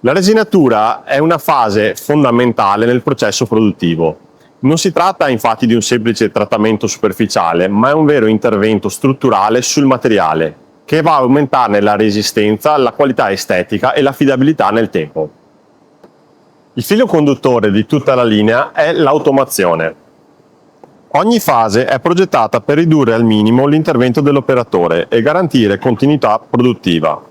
La resinatura è una fase fondamentale nel processo produttivo. Non si tratta infatti di un semplice trattamento superficiale, ma è un vero intervento strutturale sul materiale, che va a aumentarne la resistenza, la qualità estetica e l'affidabilità nel tempo. Il filo conduttore di tutta la linea è l'automazione. Ogni fase è progettata per ridurre al minimo l'intervento dell'operatore e garantire continuità produttiva.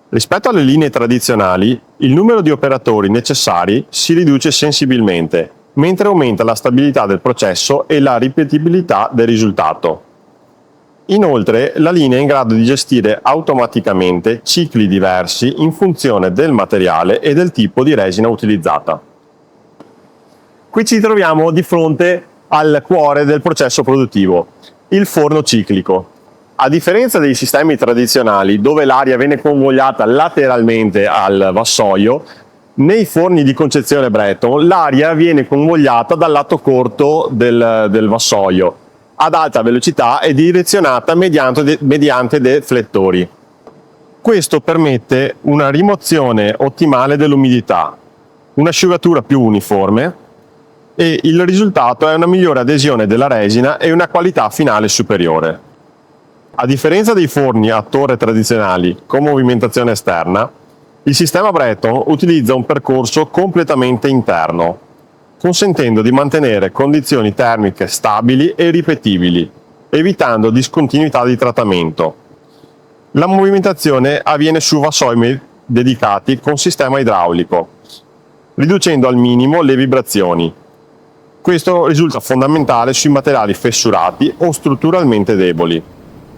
Rispetto alle linee tradizionali, il numero di operatori necessari si riduce sensibilmente, mentre aumenta la stabilità del processo e la ripetibilità del risultato. Inoltre, la linea è in grado di gestire automaticamente cicli diversi in funzione del materiale e del tipo di resina utilizzata. Qui ci troviamo di fronte al cuore del processo produttivo, il forno ciclico. A differenza dei sistemi tradizionali, dove l'aria viene convogliata lateralmente al vassoio, nei forni di concezione Breton l'aria viene convogliata dal lato corto del vassoio ad alta velocità e direzionata mediante deflettori. Questo permette una rimozione ottimale dell'umidità, un'asciugatura più uniforme e il risultato è una migliore adesione della resina e una qualità finale superiore. A differenza dei forni a torre tradizionali con movimentazione esterna, il sistema Breton utilizza un percorso completamente interno, consentendo di mantenere condizioni termiche stabili e ripetibili, evitando discontinuità di trattamento. La movimentazione avviene su vassoi dedicati con sistema idraulico, riducendo al minimo le vibrazioni. Questo risulta fondamentale sui materiali fessurati o strutturalmente deboli.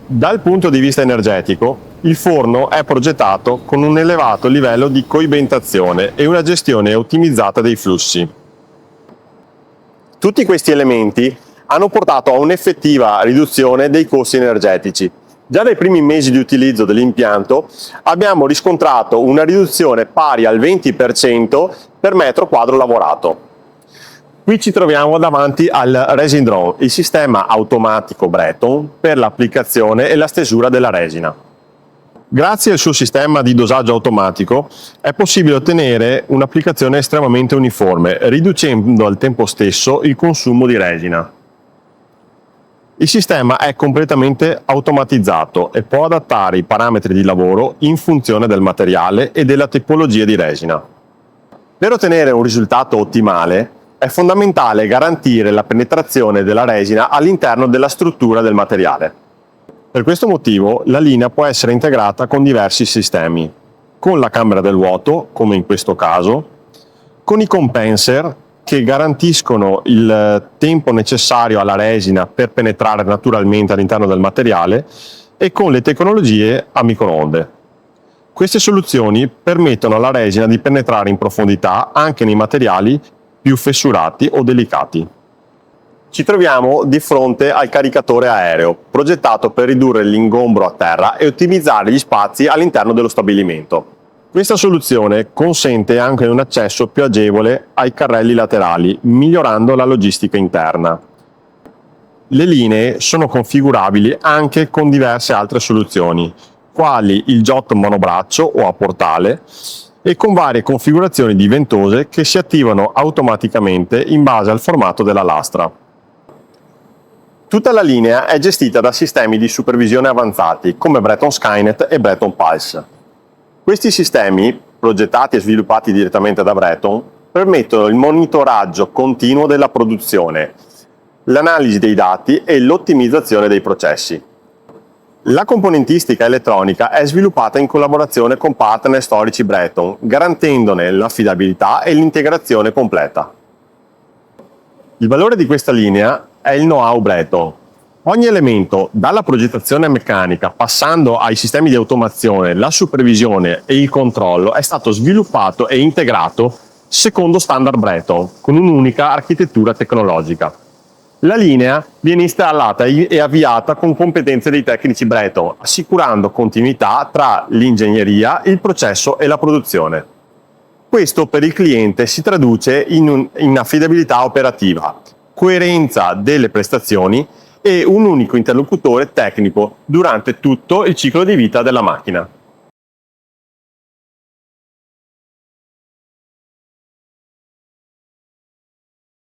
Dal punto di vista energetico, il forno è progettato con un elevato livello di coibentazione e una gestione ottimizzata dei flussi. Tutti questi elementi hanno portato a un'effettiva riduzione dei costi energetici. Già dai primi mesi di utilizzo dell'impianto abbiamo riscontrato una riduzione pari al 20% per metro quadro lavorato. Qui ci troviamo davanti al Resin Drone, il sistema automatico Breton per l'applicazione e la stesura della resina. Grazie al suo sistema di dosaggio automatico è possibile ottenere un'applicazione estremamente uniforme, riducendo al tempo stesso il consumo di resina. Il sistema è completamente automatizzato e può adattare i parametri di lavoro in funzione del materiale e della tipologia di resina. Per ottenere un risultato ottimale, è fondamentale garantire la penetrazione della resina all'interno della struttura del materiale. Per questo motivo la linea può essere integrata con diversi sistemi, con la camera del vuoto, come in questo caso, con i compenser che garantiscono il tempo necessario alla resina per penetrare naturalmente all'interno del materiale e con le tecnologie a microonde. Queste soluzioni permettono alla resina di penetrare in profondità anche nei materiali più fessurati o delicati. Ci troviamo di fronte al caricatore aereo, progettato per ridurre l'ingombro a terra e ottimizzare gli spazi all'interno dello stabilimento. Questa soluzione consente anche un accesso più agevole ai carrelli laterali, migliorando la logistica interna. Le linee sono configurabili anche con diverse altre soluzioni, quali il JOT monobraccio o a portale, e con varie configurazioni di ventose che si attivano automaticamente in base al formato della lastra. Tutta la linea è gestita da sistemi di supervisione avanzati come Breton Skynet e Breton Pulse. Questi sistemi, progettati e sviluppati direttamente da Breton, permettono il monitoraggio continuo della produzione, l'analisi dei dati e l'ottimizzazione dei processi. La componentistica elettronica è sviluppata in collaborazione con partner storici Breton, garantendone l'affidabilità e l'integrazione completa. Il valore di questa linea è il know-how Breton. Ogni elemento, dalla progettazione meccanica passando ai sistemi di automazione, la supervisione e il controllo, è stato sviluppato e integrato secondo standard Breton, con un'unica architettura tecnologica. La linea viene installata e avviata con competenze dei tecnici Breton, assicurando continuità tra l'ingegneria, il processo e la produzione. Questo per il cliente si traduce in affidabilità operativa, coerenza delle prestazioni e un unico interlocutore tecnico durante tutto il ciclo di vita della macchina.